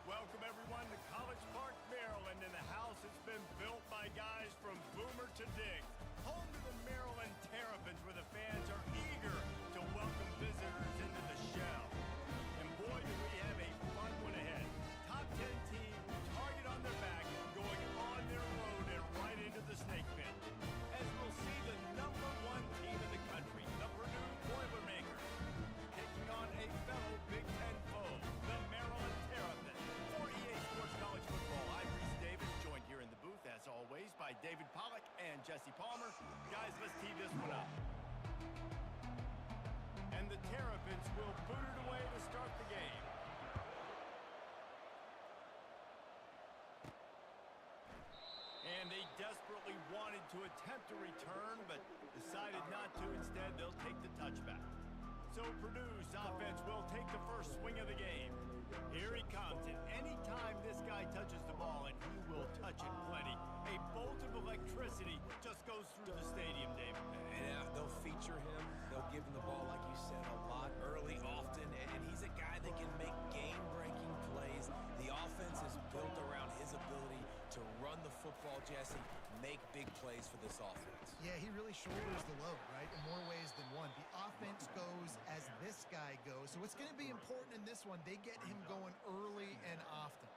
Welcome, everyone, to College Park, Maryland, and the house has been built by guys from Boomer to Diggs. Home to the Maryland Terrapins, where the fans are eager to welcome visitors into the shell. And boy, do we have a fun one ahead. Top 10 team, target on their back, going on their road and right into the snake pit. As we'll see the #1 team in the country, the Purdue Boilermakers, taking on a fellow Big Ten foe, the Maryland Terrapins. Sports College Football. I'm Reese Davis, joined here in the booth, as always, by David Pollack and Jesse Palmer. Guys, let's tee this one up. And the Terrapins will boot it away to start the game. And they desperately wanted to attempt a return, but decided not to. Instead, they'll take the touchback. So Purdue's offense will take the first swing of the game. Here he comes, and anytime this guy touches the ball, and he will touch it plenty, a bolt of electricity just goes through the stadium, David. And they'll feature him. They'll give him the ball, like you said, a lot, early, often, and he's a guy that can make game-breaking plays. The offense is built around his ability to run the football, Jesse, make big plays for this offense. Yeah, he really shoulders the load, right, in more ways than one. The offense goes as this guy goes, so it's going to be important in this one. They get him going early and often.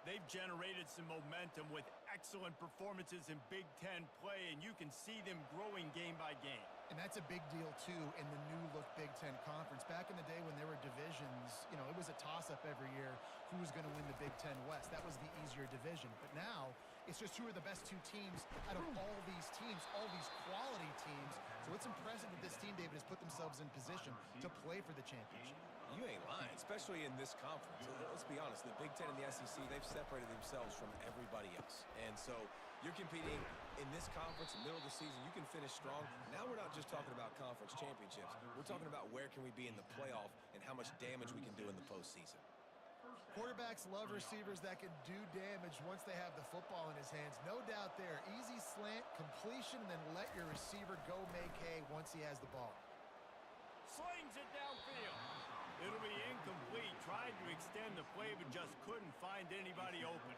They've generated some momentum with excellent performances in Big Ten play, and you can see them growing game by game. And that's a big deal, too, in the new-look Big Ten Conference. Back in the day when there were divisions, you know, it was a toss-up every year who was going to win the Big Ten West. That was the easier division. But now, it's just who are the best two teams out of all these teams, all these quality teams. So it's impressive that this team, David, has put themselves in position to play for the championship. You ain't lying, especially in this conference. Let's be honest, the Big Ten and the SEC, they've separated themselves from everybody else. And so you're competing in this conference, middle of the season, you can finish strong. Now we're not just talking about conference championships. We're talking about where can we be in the playoff and how much damage we can do in the postseason. Quarterbacks love receivers that can do damage once they have the football in his hands. No doubt there. Easy slant, completion, and then let your receiver go make hay once he has the ball. Slings it downfield. It'll be incomplete. Tried to extend the play, but just couldn't find anybody open.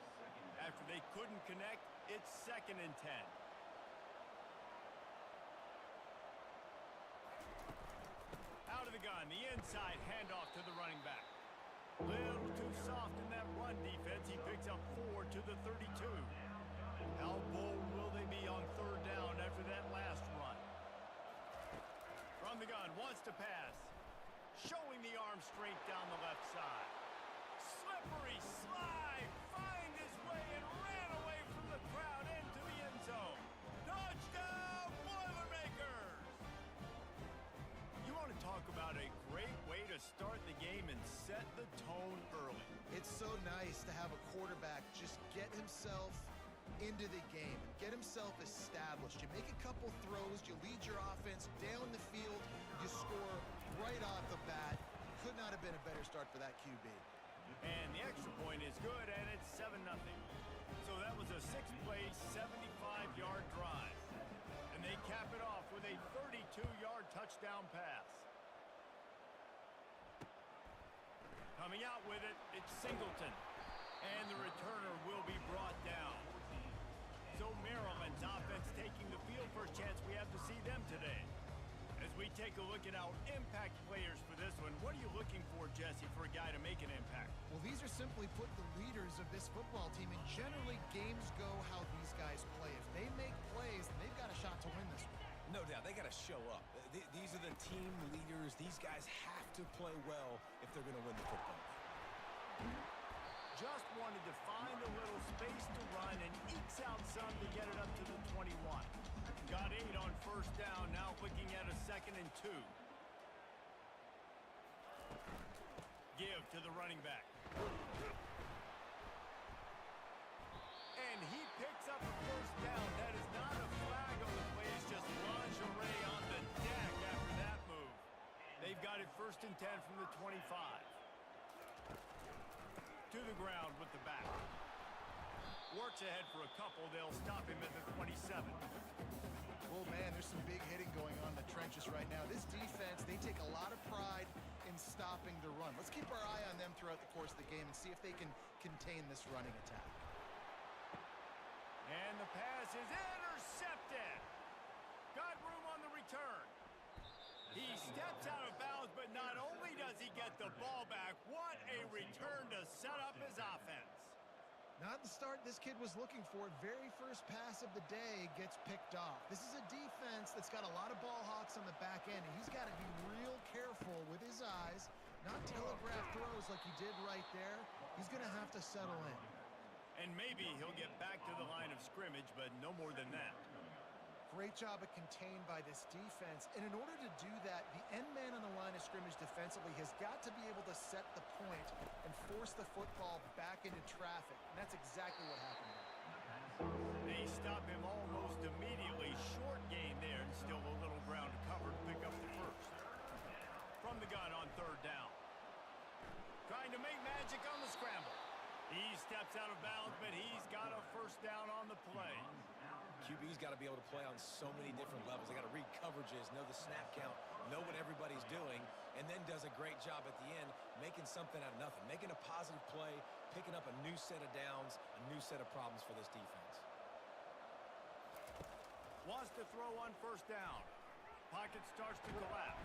After they couldn't connect, it's 2nd and 10. Out of the gun, the inside handoff to the running back. Little too soft in that run defense. He picks up 4 to the 32. How bold will they be on 3rd down after that last run? From the gun, wants to pass. Showing the arm straight down the left side. Slippery slide, find his way and ran away from the crowd into the end zone. Touchdown, Boilermakers! You want to talk about a great way to start the game and set the tone early. It's so nice to have a quarterback just get himself into the game and get himself established. You make a couple throws, you lead your offense down the field, you score right off the bat. Could not have been a better start for that QB. And the extra point is good, and it's 7-0. So that was a 6-play, 75-yard drive. And they cap it off with a 32-yard touchdown pass. Coming out with it, it's Singleton. And the returner will be brought down. So Maryland's offense taking the field. First chance we have to see them today. As we take a look at our impact players for this one, what are you looking for, Jesse, for a guy to make an impact? Well, these are simply put the leaders of this football team, and generally games go how these guys play. If they make plays, then they've got a shot to win this one. No doubt, they got to show up. These are the team leaders. These guys have to play well if they're going to win the football game. Just wanted to find a little space to run and ekes out some to get it up to the 21. Got 8 on first down, now looking at a 2nd and 2. Give to the running back. And he picks up a first down. That is not a flag on the play, it's just lingerie on the deck after that move. They've got it 1st and 10 from the 25. To the ground with the back. Works ahead for a couple. They'll stop him at the 27. Oh, man, there's some big hitting going on in the trenches right now. This defense, they take a lot of pride in stopping the run. Let's keep our eye on them throughout the course of the game and see if they can contain this running attack. And the pass is intercepted. Got room on the return. He steps out of bounds, but not only does he get the ball back, what a return to set up his offense. Not the start this kid was looking for. Very first pass of the day gets picked off. This is a defense that's got a lot of ball hawks on the back end, and he's got to be real careful with his eyes, not telegraph throws like he did right there. He's going to have to settle in. And maybe he'll get back to the line of scrimmage, but no more than that. Great job of contained by this defense. And in order to do that, the end man on the line of scrimmage defensively has got to be able to set the point and force the football back into traffic. And that's exactly what happened there. They stop him almost immediately. Short gain there, and still a little ground to cover to pick up the first. From the gun on 3rd down. Trying to make magic on the scramble. He steps out of bounds, but he's got a first down on the play. QB's got to be able to play on so many different levels. They got to read coverages, know the snap count, know what everybody's doing, and then does a great job at the end making something out of nothing, making a positive play, picking up a new set of downs, a new set of problems for this defense. Wants to throw on 1st down. Pocket starts to collapse.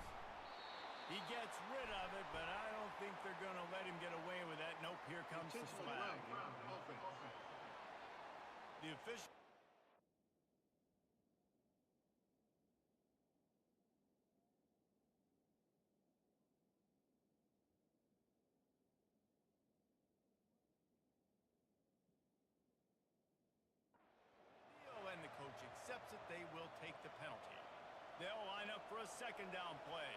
He gets rid of it, but I don't think they're going to let him get away with that. Nope, here comes the flag. The official... and the coach accepts it, they will take the penalty. They'll line up for a 2nd down play.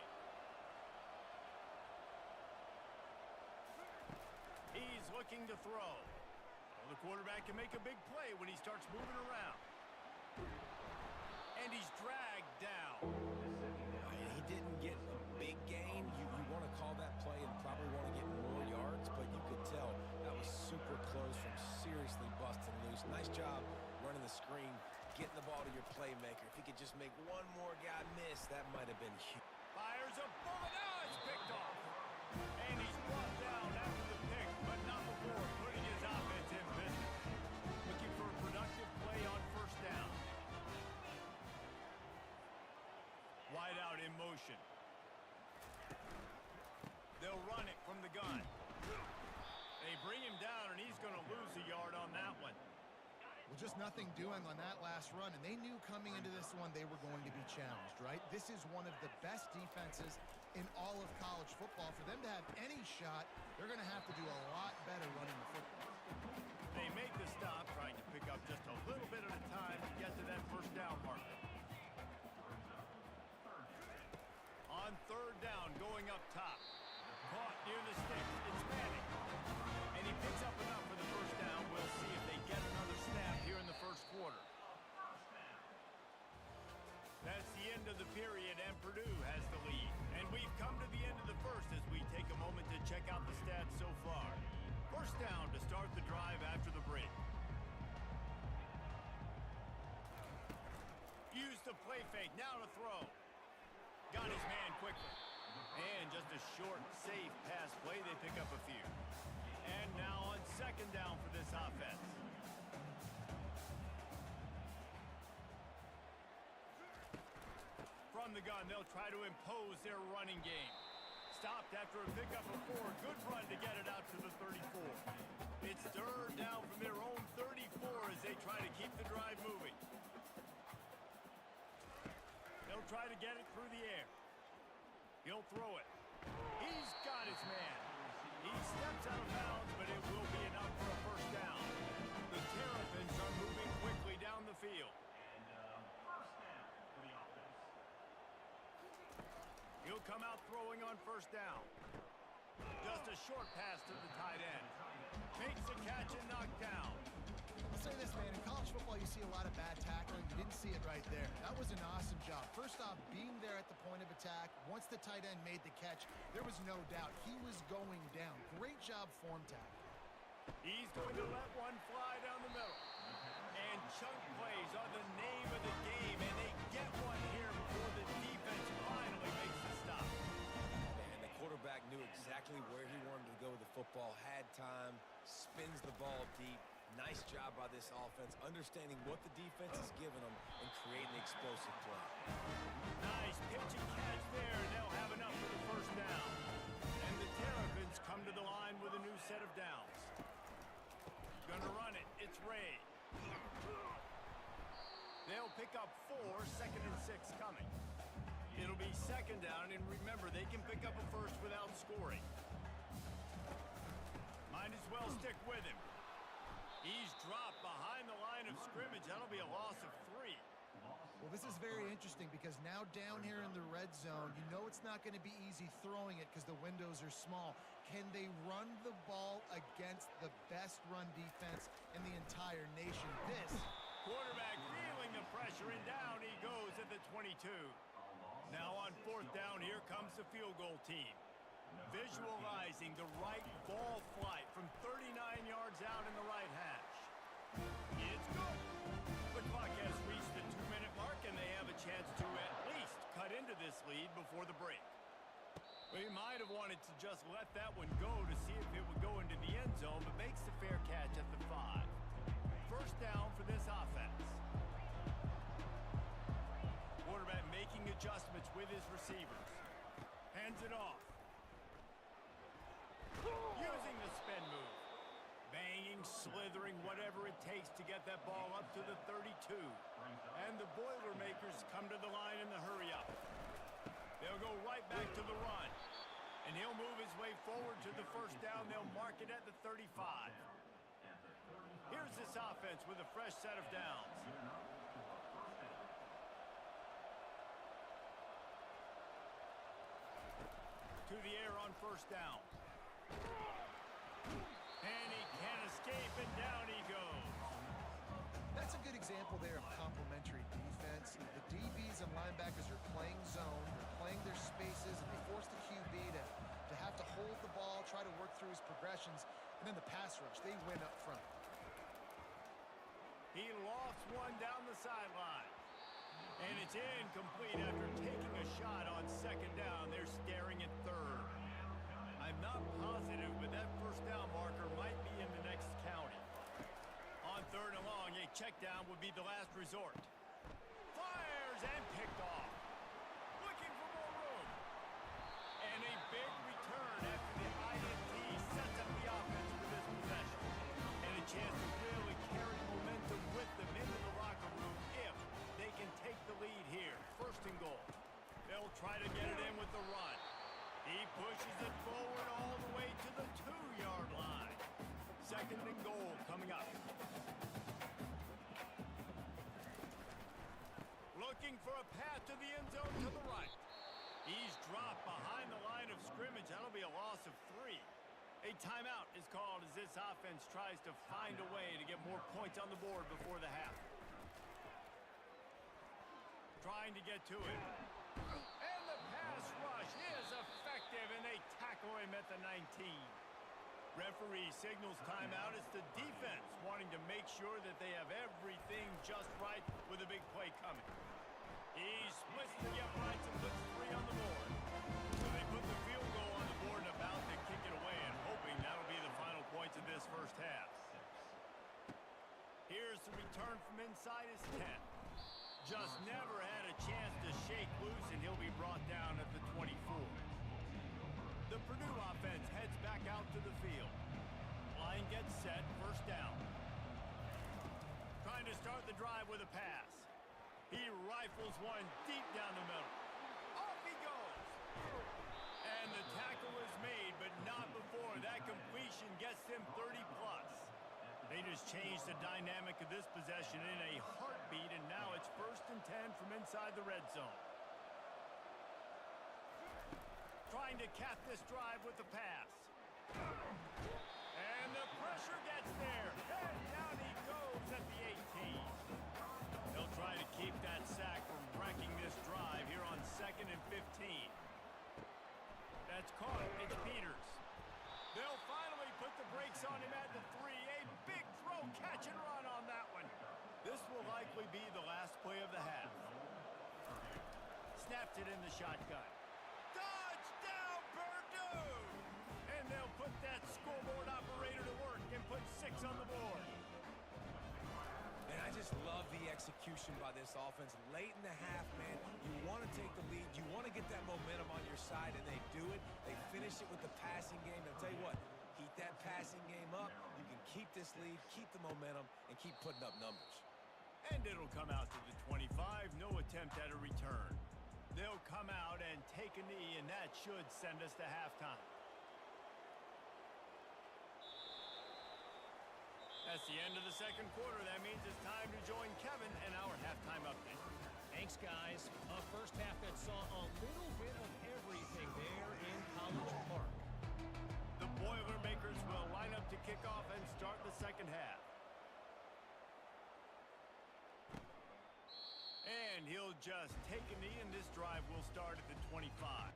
He's looking to throw. Well, the quarterback can make a big play when he starts moving around. And he's dragged down. He didn't get a big gain. You want to call that play and probably want to get more yards, but you could tell that was super close from seriously busting loose. Nice job running the screen, getting the ball to your playmaker. If he could just make one more guy miss, that might have been huge. Fires a bullet. Oh, it's picked off. And he's brought down after the pick, but not before putting his offense in business. Looking for a productive play on 1st down. Wide out in motion. They'll run it from the gun. They bring him down, and he's going to lose a yard on that one. Well, just nothing doing on that last run, and they knew coming into this one they were going to be challenged, right? This is one of the best defenses in all of college football. For them to have any shot, they're going to have to do a lot better running the football. They make the stop, trying to pick up just a little bit at a time to get to that first down marker. On third down, going up top. Caught near the sticks. It's Manning. And he picks up enough for the first down. We'll see if they get another snap here in the first quarter. That's the end of the period, and Purdue has the lead. And we've come to the end of the first as we take a moment to check out the stats so far. First down to start the drive after the break. Use the play fake. Now to throw. Got his man quickly. And just a short, safe pass play. They pick up a few. And now on second down for this offense. From the gun, they'll try to impose their running game. Stopped after a pickup of 4. Good run to get it out to the 34. It's third down from their own 34 as they try to keep the drive moving. They'll try to get it through the air. He'll throw it. He's got his man. He steps out of bounds, but it will be enough for a first down. The Terrapins are moving quickly down the field. He'll come out throwing on first down. Just a short pass to the tight end. Makes the catch and knocked down. I'll say this, man. In college football, you see a lot of bad tackling. You didn't see it right there. That was an awesome job. First off, being there at the point of attack. Once the tight end made the catch, there was no doubt he was going down. Great job form tackle. He's going to let one fly down the middle. And chunk plays are the name of the game, and they get one here before the defense finally makes the stop. And the quarterback knew exactly where he wanted to go with the football, had time, spins the ball deep. Nice job by this offense, understanding what the defense is giving them and creating the explosive play. Nice pitch and catch there, and they'll have enough for the first down. And the Terrapins come to the line with a new set of downs. Gonna run it. It's Ray. They'll pick up 4, second and 6 coming. It'll be second down, and remember, they can pick up a first without scoring. Might as well stick with him. He's dropped behind the line of scrimmage. That'll be a loss of 3. Well, this is very interesting because now down here in the red zone, you know it's not going to be easy throwing it because the windows are small. Can they run the ball against the best run defense in the entire nation? This quarterback feeling the pressure, and down he goes at the 22. Now on fourth down, here comes the field goal team. Visualizing the right ball flight from 39 yards out in the right hash. It's good. The clock has reached the 2-minute mark, and they have a chance to at least cut into this lead before the break. We might have wanted to just let that one go to see if it would go into the end zone, but makes the fair catch at the 5. First down for this offense. Quarterback making adjustments with his receivers. Hands it off. Using the spin move. Banging, slithering, whatever it takes to get that ball up to the 32. And the Boilermakers come to the line in the hurry up. They'll go right back to the run. And he'll move his way forward to the first down. They'll mark it at the 35. Here's this offense with a fresh set of downs. To the air on first down. And he can't escape, and down he goes. That's a good example there of complementary defense. The DBs and linebackers are playing zone, they're playing their spaces, and they force the QB to have to hold the ball, try to work through his progressions, and then the pass rush, they win up front. He lofts one down the sideline. And it's incomplete after taking a shot on second down. They're staring at third. I'm not positive, but that first down marker might be in the next county. On third and long, a check down would be the last resort. Fires and picked off. Looking for more room. And a big return after the INT sets up the offense for this possession. And a chance to really carry momentum with them into the locker room if they can take the lead here. First and goal. They'll try to get it in with the run. launches it forward all the way to the 2-yard line. Second and goal coming up. Looking for a path to the end zone to the right. He's dropped behind the line of scrimmage. That'll be a loss of 3. A timeout is called as this offense tries to find a way to get more points on the board before the half. Trying to get to it. And the pass rush is effective, and they tackle him at the 19. Referee signals timeout. It's the defense wanting to make sure that they have everything just right with a big play coming. He splits the uprights and puts 3 on the board. So they put the field goal on the board and about to kick it away and hoping that'll be the final points of this first half. Here's the return from inside his 10. Just never had a chance to shake loose, and he'll be brought down at the 24. The Purdue offense heads back out to the field. Line gets set, first down. Trying to start the drive with a pass. He rifles one deep down the middle. Off he goes. And the tackle is made, but not before that completion gets them 30-plus. They just changed the dynamic of this possession in a heartbeat, and now it's 1st and 10 from inside the red zone. Trying to cap this drive with the pass. And the pressure gets there. And down he goes at the 18. They'll try to keep that sack from wrecking this drive here on 2nd and 15. That's caught. It's Peters. They'll finally put the brakes on him at the 3. A big throw, catch and run on that one. This will likely be the last play of the half. Snaps it in the shotgun. Touchdown, Purdue! And they'll put that scoreboard operator to work and put 6 on the board. And I just love the execution by this offense. Late in the half, man, you want to take the lead. You want to get that momentum on your side, and they do it. They finish it with the passing game. And I'll tell you what, keep that passing game up. You can keep this lead, keep the momentum, and keep putting up numbers. And it'll come out to the 25. No attempt at a return. They'll come out and take a knee, and that should send us to halftime. That's the end of the second quarter. That means it's time to join Kevin in our halftime update. Thanks, guys. A first half that saw a little bit of everything there in College Park. The Boilermakers will line up to kick off and start the second half. And he'll just take a knee, and this drive will start at the 25.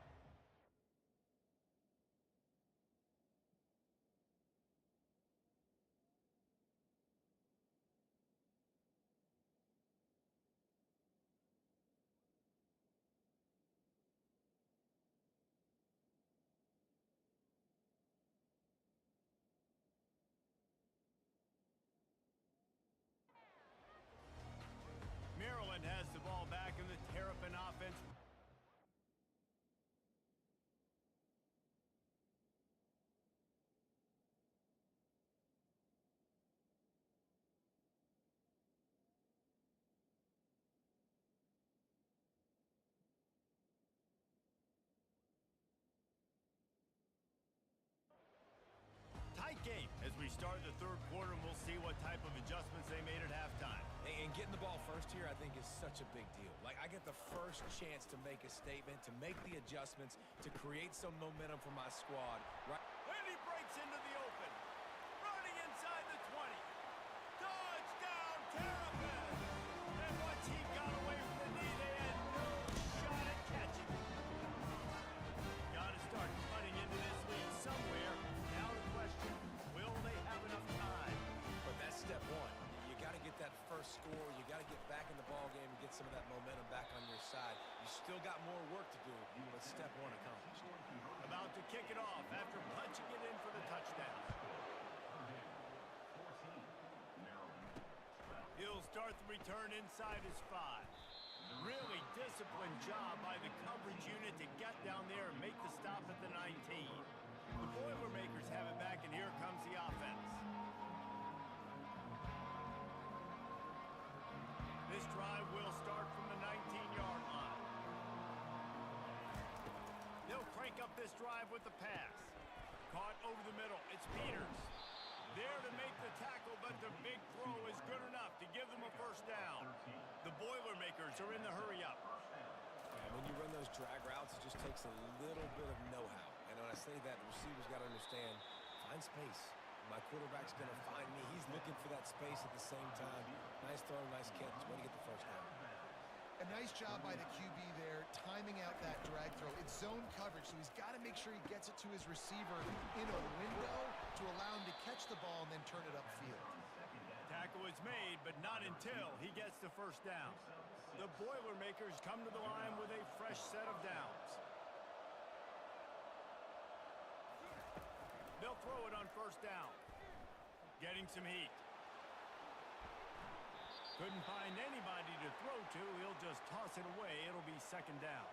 Maryland has the ball back in the Terrapin offense. Tight game as we start the third quarter, and we'll see what type of adjustments they made at halftime. And getting the ball first here, I think, is such a big deal. Like, I get the first chance to make a statement, to make the adjustments, to create some momentum for my squad. Right. And he breaks into the open. Running inside the 20. Touchdown, Terrapin! And once he got away from the knee, they had no shot at catching. Got to start cutting into this lead somewhere. Now the question, will they have enough time? But that's step one. You got to get that first score. You got to get back in the ball game and get some of that momentum back on your side. You still got more work to do, but step one accomplished. About to kick it off after punching it in for the touchdown. He'll start the return inside his 5. Really disciplined job by the coverage unit to get down there and make the stop at the 19. The Boilermakers have it back, and here comes the offense. This drive will start from the 19-yard line. They'll crank break up this drive with the pass. Caught over the middle. It's Peters. There to make the tackle, but the big throw is good enough to give them a first down. The Boilermakers are in the hurry-up. Yeah, when you run those drag routes, it just takes a little bit of know-how. And when I say that, the receiver's got to understand, find space. My quarterback's going to find me. He's looking for that space at the same time. Nice throw, nice catch. Way to get the first down. A nice job by the QB there, timing out that drag throw. It's zone coverage, so he's got to make sure he gets it to his receiver in a window to allow him to catch the ball and then turn it upfield. Tackle is made, but not until he gets the first down. The Boilermakers come to the line with a fresh set of downs. They'll throw it on first down. Getting some heat. Couldn't find anybody to throw to. He'll just toss it away. It'll be second down.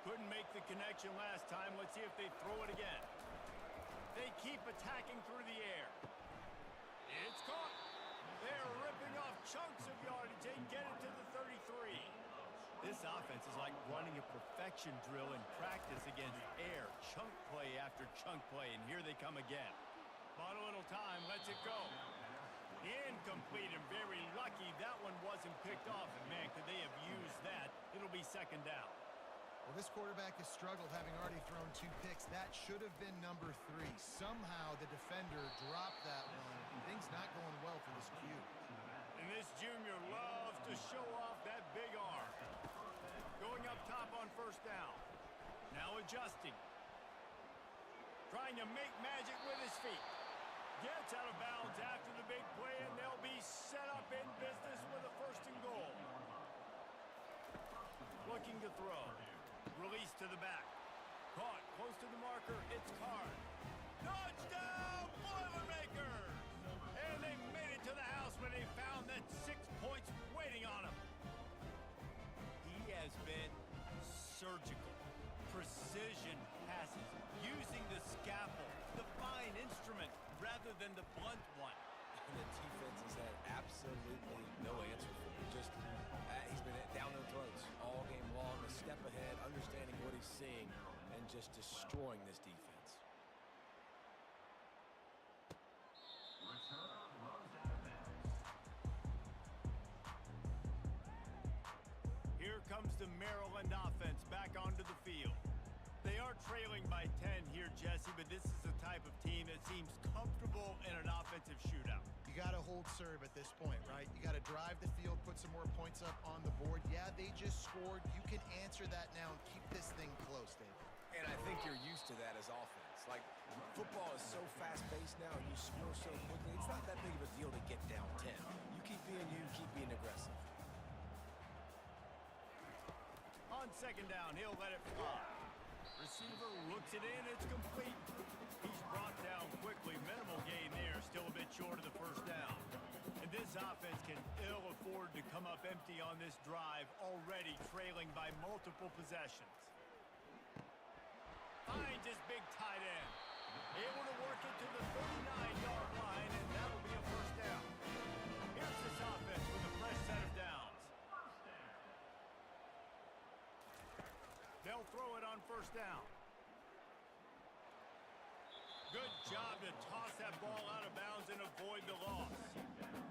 Couldn't make the connection last time. Let's see if they throw it again. They keep attacking through the air. It's caught. They're ripping off chunks of yardage. They get it to the 33. This offense is like running a perfection drill in practice against air. Chunk play after chunk play, and here they come again. Bought a little time. Lets it go. Incomplete, and very lucky that one wasn't picked off. And man, could they have used that? It'll be second down. Well, this quarterback has struggled, having already thrown 2 picks. That should have been number 3. Somehow the defender dropped that one. Things not going well for this Q. And this junior loves to show off that big arm. Going up top on first down. Now adjusting. Trying to make magic with his feet. Gets out of bounds after the big play, and they'll be set up in business with a first and goal. Looking to throw. Release to the back. Caught close to the marker. It's Card. Touchdown, Boilermakers! And they made it to the house when they found that 6 points waiting on him. He has been surgical. Precision passes. Using the scalpel, the fine instrument, rather than the blunt one. And the defense has had absolutely no answer for him. Just, he's been down their throats all game long, a step ahead, understanding what he's seeing, and just destroying this defense. Here comes the Maryland offense back onto the field. They are trailing by 10 here, Jesse, but this is the type of team that seems comfortable in an offensive shootout. You got to hold serve at this point, right? You got to drive the field, put some more points up on the board. Yeah, they just scored. You can answer that now and keep this thing close, David. And I think you're used to that as offense. Like, football is so fast-paced now, and you score so quickly. It's not that big of a deal to get down 10. You keep being aggressive. On second down, he'll let it fly. Receiver looks it in. It's complete. He's brought down quickly. Minimal gain there. Still a bit short of the first down. And this offense can ill afford to come up empty on this drive, already trailing by multiple possessions. Finds his big tight end. Able to work it to the 39-yard line, and that'll be a first down. Here's this offense with a fresh set of downs. They'll throw it on first down. Good job to toss that ball out of bounds and avoid the loss.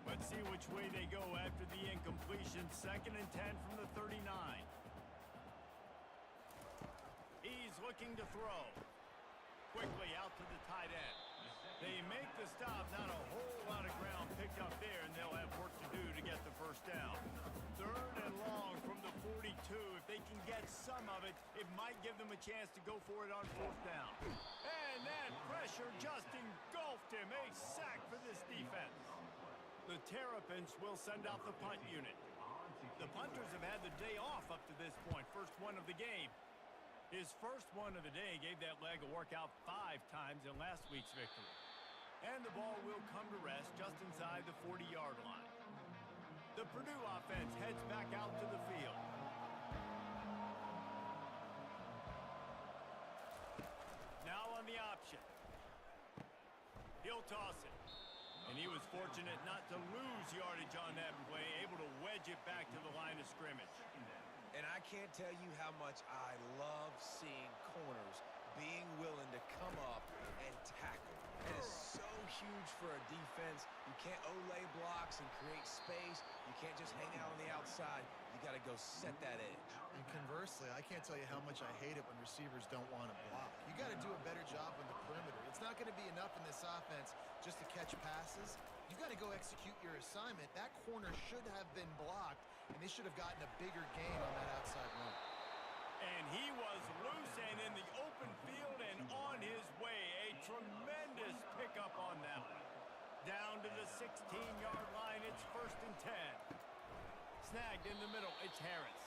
Let's see which way they go after the incompletion. 2nd and 10 from the 39. He's looking to throw. Quickly out to the tight end. They make the stop. Not a whole lot of ground picked up there, and they'll have work to do to get the first down. 3rd and long from the 42. If they can get some of it, it might give them a chance to go for it on 4th down. And that pressure just engulfed him. A sack for this defense. The Terrapins will send out the punt unit. The punters have had the day off up to this point. First one of the game. His first one of the day gave that leg a workout 5 times in last week's victory. And the ball will come to rest just inside the 40-yard line. The Purdue offense heads back out to the field. Now on the option. He'll toss it. And he was fortunate not to lose yardage on that play, able to wedge it back to the line of scrimmage. And I can't tell you how much I love seeing corners being willing to come up and tackle. That is so huge for a defense. You can't olay blocks and create space. You can't just hang out on the outside. You got to go set that edge. And conversely, I can't tell you how much I hate it when receivers don't want to block. You got to do a better job on the perimeter. It's not going to be enough in this offense just to catch passes. You got to go execute your assignment. That corner should have been blocked, and they should have gotten a bigger gain on that outside run. And he was loose and in the open field and on his way. A tremendous pickup on that one. Down to the 16-yard line, it's 1st and 10. Snagged in the middle, it's Harris.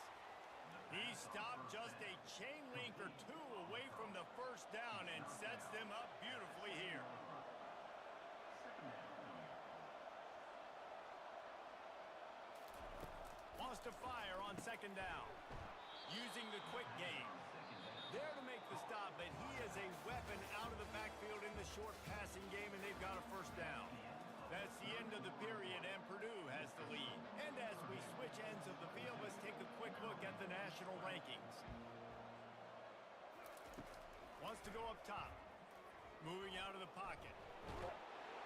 He stopped just a chain link or two away from the first down and sets them up beautifully here. Wants to fire on 2nd down. Using the quick game. There to make the stop, but he is a weapon out of the backfield in the short passing game, and they've got a 1st down. That's the end of the period, and Purdue has the lead. And as we switch ends of the field, let's take a quick look at the national rankings. Wants to go up top. Moving out of the pocket.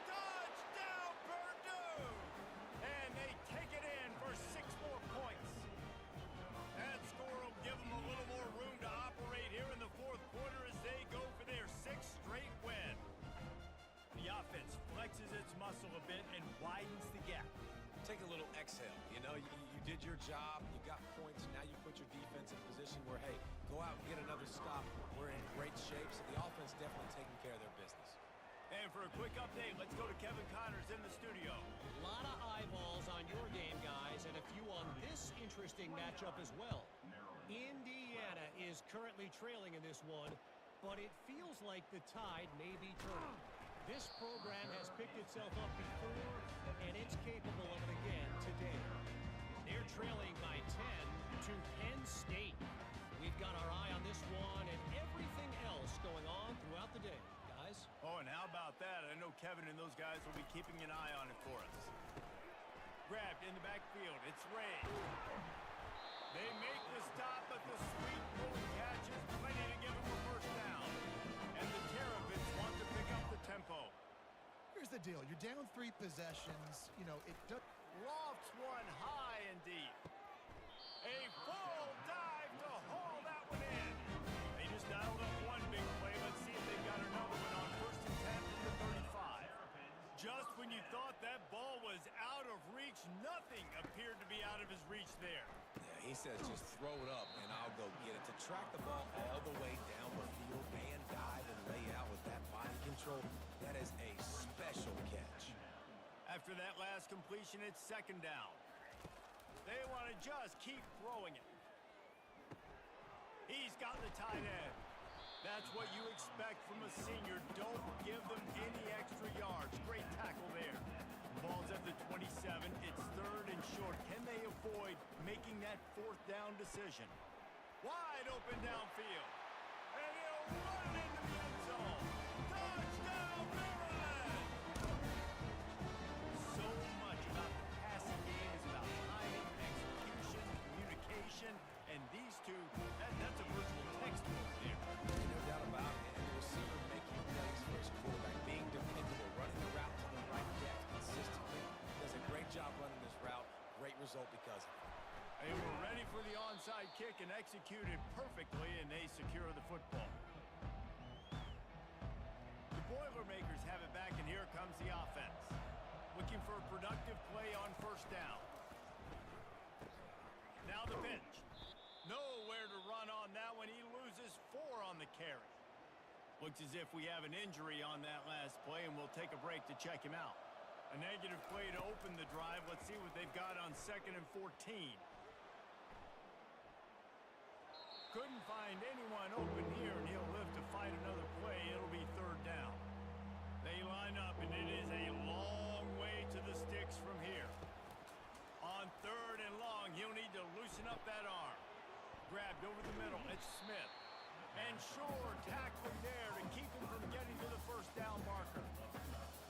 Touchdown, Purdue! And they take it in for 6 more points. That score will give them a little more room to operate here in the 4th quarter as they go for their 6th straight win. The offense flexes its muscle a bit and widens the gap. Take a little exhale. You know, you did your job. You got points. Now you put your defense in a position where, hey, go out and get another stop. We're in great shape, so the offense definitely taking care of their business. And for a quick update, let's go to Kevin Connors in the studio. A lot of eyeballs on your game, guys, and a few on this interesting matchup as well. Indiana is currently trailing in this one, but it feels like the tide may be turning. This program has picked itself up before, and it's capable of it again today. They're trailing by 10 to Penn State. We've got our eye on this one and everything else going on throughout the day, guys. Oh, and how about that? I know Kevin and those guys will be keeping an eye on it for us. Grabbed in the backfield. It's Ray. They make the stop, but the sweet little catch is plenty to give them a 1st down. And the Terrapins want to pick up the tempo. Here's the deal. You're down 3 possessions. You know, it does... Lofts one high and deep. A full dive to haul that one in. They just dialed up one big play. Let's see if they've got another one on 1st and 10 from the 35. Just when you thought that ball was out of reach, nothing appeared to be out of his reach there. Yeah, he says just throw it up and I'll go get it. To track the ball all the way down the field and dive and lay out with that body control, that is a special catch. After that last completion, it's 2nd down. They want to just keep throwing it. He's got the tight end. That's what you expect from a senior. Don't give them any extra yards. Great tackle there. Ball's at the 27. It's 3rd and short. Can they avoid making that 4th down decision? Wide open downfield. And he'll run into the end zone. Touchdown, Maryland! So much about the passing game is about timing, execution, communication, and these two, that's a virtual textbook there. No doubt about it. And the receiver making plays for his quarterback, being dependable, running the route to the right depth consistently. Does a great job running this route. Great result because of it. They were ready for the onside kick and executed perfectly, and they secure the football. The Boilermakers have it back, and here comes the offense. Looking for a productive play on 1st down. Now the pitch. Nowhere to run on that one. He loses 4 on the carry. Looks as if we have an injury on that last play, and we'll take a break to check him out. A negative play to open the drive. Let's see what they've got on 2nd and 14. Couldn't find anyone open here, and he'll live to fight another play. It'll be 3rd down. They line up, and it is a long way to the sticks from here. On 3rd and long, he'll need to loosen up that arm. Grabbed over the middle. It's Smith. And Shore tackling there to keep him from getting to the 1st down marker.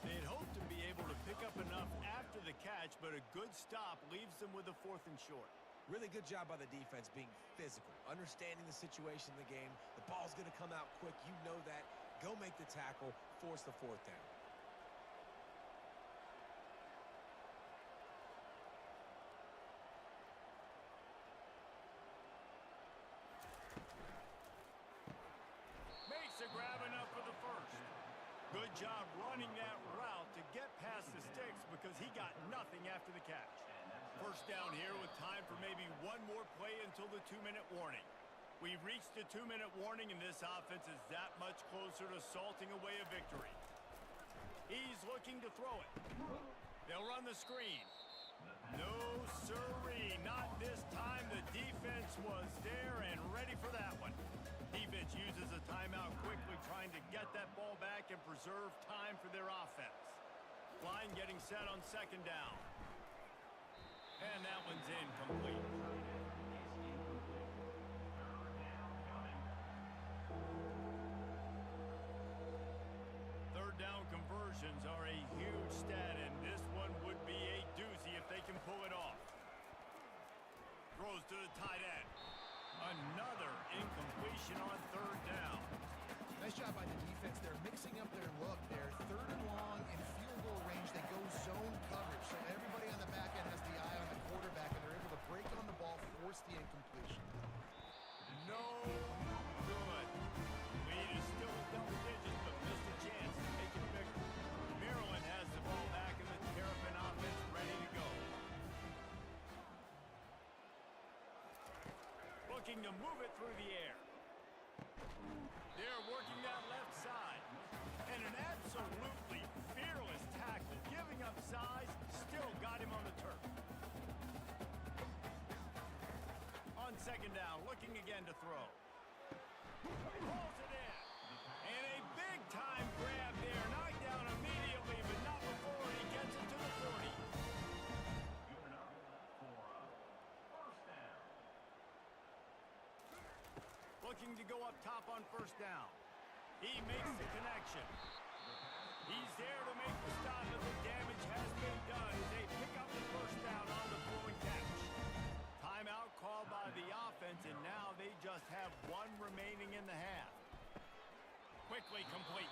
They'd hoped to be able to pick up enough after the catch, but a good stop leaves them with a 4th and short. Really good job by the defense being physical, understanding the situation in the game. The ball's going to come out quick. You know that. Go make the tackle, force the fourth down. Makes a grab enough for the first. Good job running that route to get past the sticks because he got nothing after the catch. First down here with time for maybe one more play until the 2-minute warning. We've reached the 2-minute warning, and this offense is that much closer to salting away a victory. He's looking to throw it. They'll run the screen. No siree, not this time. The defense was there and ready for that one. Defense uses a timeout quickly, trying to get that ball back and preserve time for their offense. Line getting set on second down. And that one's incomplete. Third down conversions are a huge stat, and this one would be a doozy if they can pull it off. Throws to the tight end. Another incompletion on third down. Nice job by the defense. They're mixing up their look. They're third and long in field goal range. They go zone coverage. So everybody on the back end has the eye on the quarterback, and they're able to break on the ball, force the incompletion. No good. Lead is still in double digits, but missed a chance to make it bigger. Maryland has the ball back, and the Terrapin offense ready to go. Looking to move it through the air. They're working that left side. And an absolutely fearless tackle. Giving up size, still got him on the turf. On second down, looking again to throw. Pulls it in. And a big-time grab there. Knocked down immediately, but not before he gets it to the 40. Looking to go up top on first down. He makes the connection. He's there to make the stop, but the damage has been done. They pick up the first down on the throw and catch. Timeout called by the offense, and now they just have one remaining in the half. Quickly complete.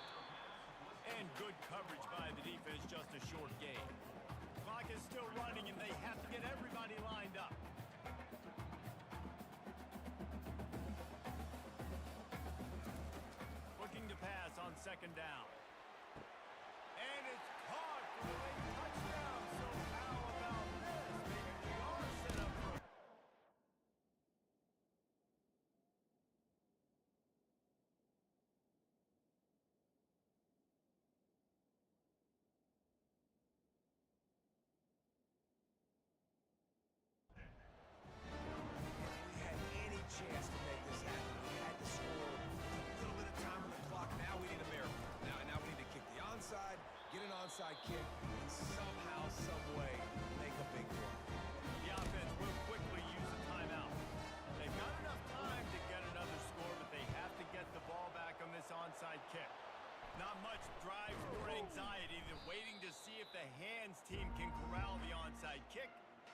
And good coverage by the defense, just a short gain. Clock is still running, and they have to get everybody lined up. Looking to pass on second down. And it's caught for the late touchdown. So how about this? Maybe we are set up for We had any chance to make this happen. We had to score. A little bit of time on the clock. Now we need a miracle. Now we need to kick the onside, get an onside kick, and somehow, some way, make a big play. the offense will quickly use a timeout. They've got enough time to get another score, but they have to get the ball back on this onside kick. Not much drives or anxiety. They're waiting to see if the hands team can corral the onside kick,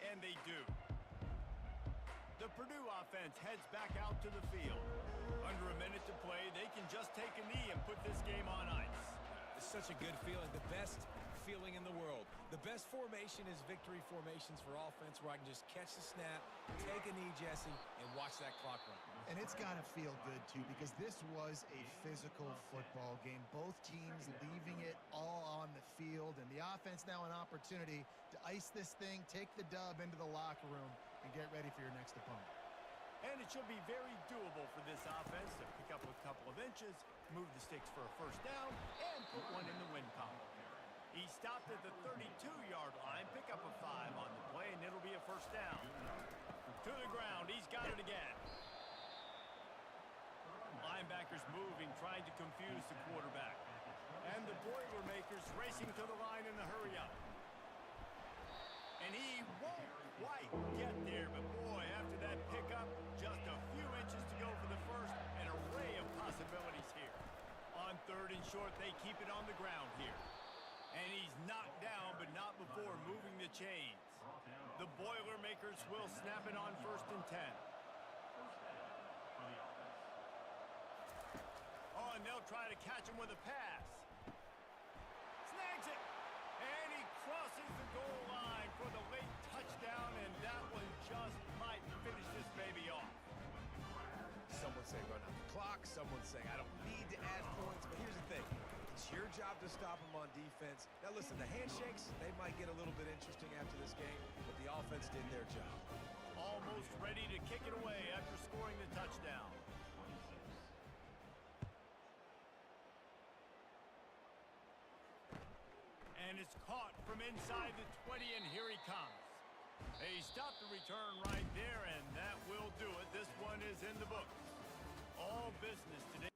and they do. The Purdue offense heads back out to the field. Under a minute to play, they can just take a knee and put this game on ice. It's such a good feeling, the best feeling in the world. The best formation is victory formations for offense, where I can just catch the snap, take a knee, Jesse, and watch that clock run. And it's got to feel good, too, because this was a physical football game. Both teams leaving it all on the field, and the offense now an opportunity to ice this thing, take the dub into the locker room, and get ready for your next opponent. And it should be very doable for this offense to pick up a couple of inches, move the sticks for a first down, and put one in the win column. He stopped at the 32-yard line, pick up a 5 on the play, and it'll be a first down. To the ground, he's got it again. Linebackers moving, trying to confuse the quarterback. And the Boilermakers racing to the line in the hurry-up. And he won't quite get there, but boy, after that pickup, just a few inches to go for the first, an array of possibilities here. On third and short, they keep it on the ground here. And he's knocked down, but not before moving the chains. The Boilermakers will snap it on 1st and 10. Oh, and they'll try to catch him with a pass. Snags it. And he crosses the goal line for the late touchdown, and that one just might finish this baby off. Some would say run out the clock. Some would say I don't need to add points. But here's the thing. It's your job to stop them on defense. Now, listen, the handshakes, they might get a little bit interesting after this game, but the offense did their job. Almost ready to kick it away after scoring the touchdown. And it's caught from inside the 20, and here he comes. He stopped the return right there, and that will do it. This one is in the books. All business today.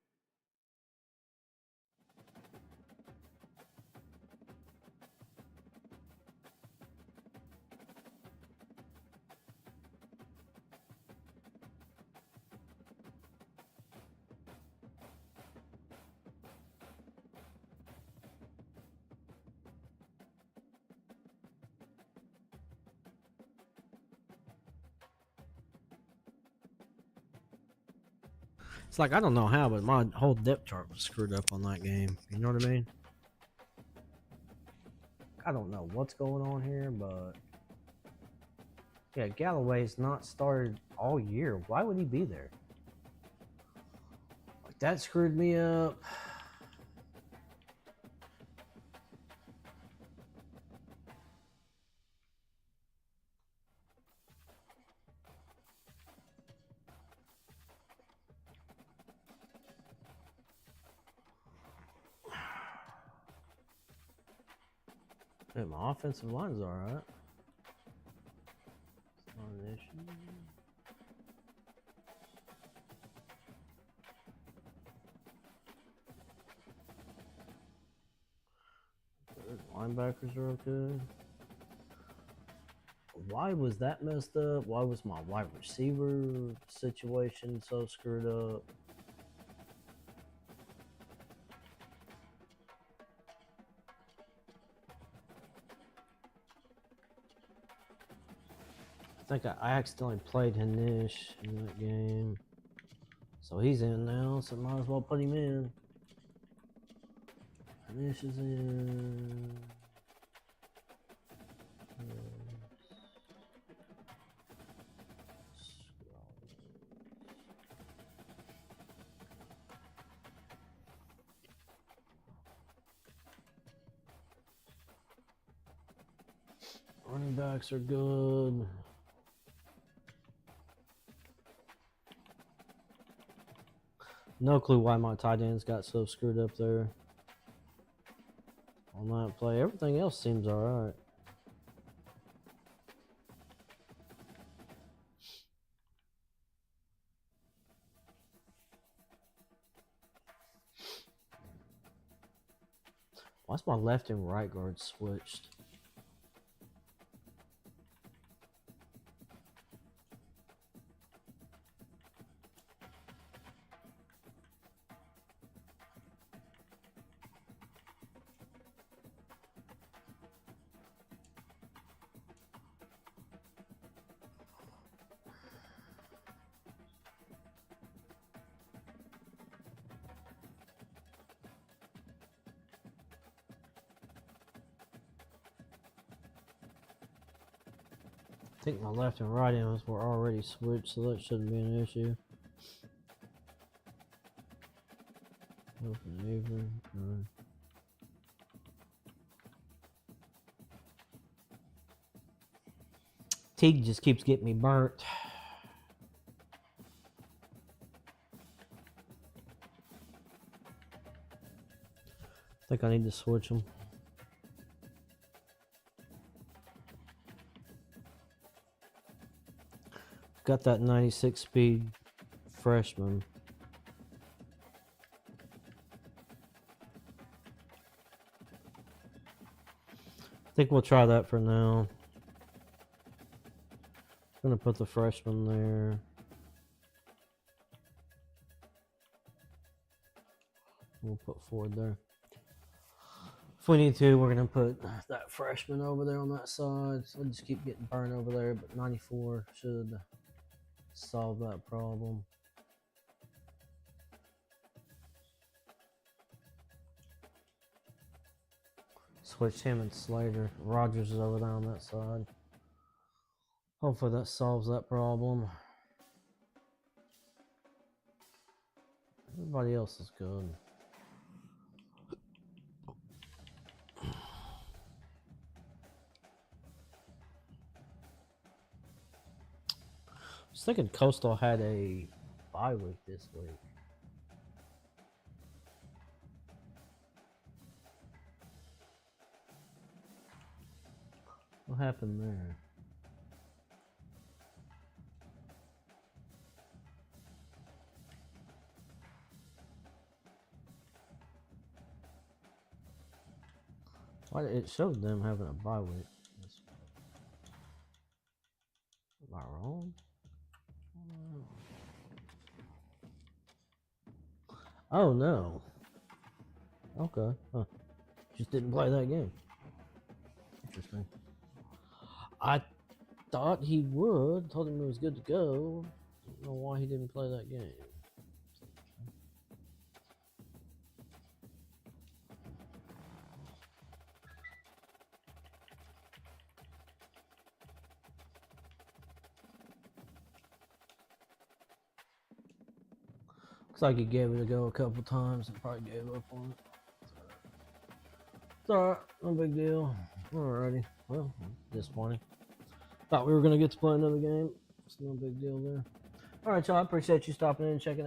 It's like, I don't know how, but my whole depth chart was screwed up on that game. You know what I mean? I don't know what's going on here, but yeah, Galloway's not started all year. Why would he be there? Like, that screwed me up. Hey, my offensive line's alright. It's not an issue. Linebackers are okay. Why was that messed up? Why was my wide receiver situation so screwed up? I think I accidentally played Hanish in that game. So he's in now, so might as well put him in. Hanish is in. Running backs are good. No clue why my tight ends got so screwed up there on that play. Everything else seems alright. Why's my left and right guard switched? I think my left and right ends were already switched, so that shouldn't be an issue. Open Avery. Teague just keeps getting me burnt. I think I need to switch them. Got that 96 speed freshman. I think we'll try that for now. I'm gonna put the freshman there. We'll put Ford there. If we need to, we're going to put that freshman over there on that side. So we'll just keep getting burned over there, but 94 should solve that problem. Switch him and Slater. Rogers is over there on that side. Hopefully that solves that problem. Everybody else is good. I was thinking Coastal had a bye week this week. What happened there? Why it showed them having a bye week? Am I wrong? Oh no. Okay. Huh. Just didn't play that game. Interesting. I thought he would. Told him he was good to go. Don't know why he didn't play that game. Looks like he gave it a go a couple times and probably gave up on it. It's alright, no big deal. Alrighty. Well, disappointing. Thought we were going to get to play another game. It's no big deal there. Alright, y'all. I appreciate you stopping in and checking out.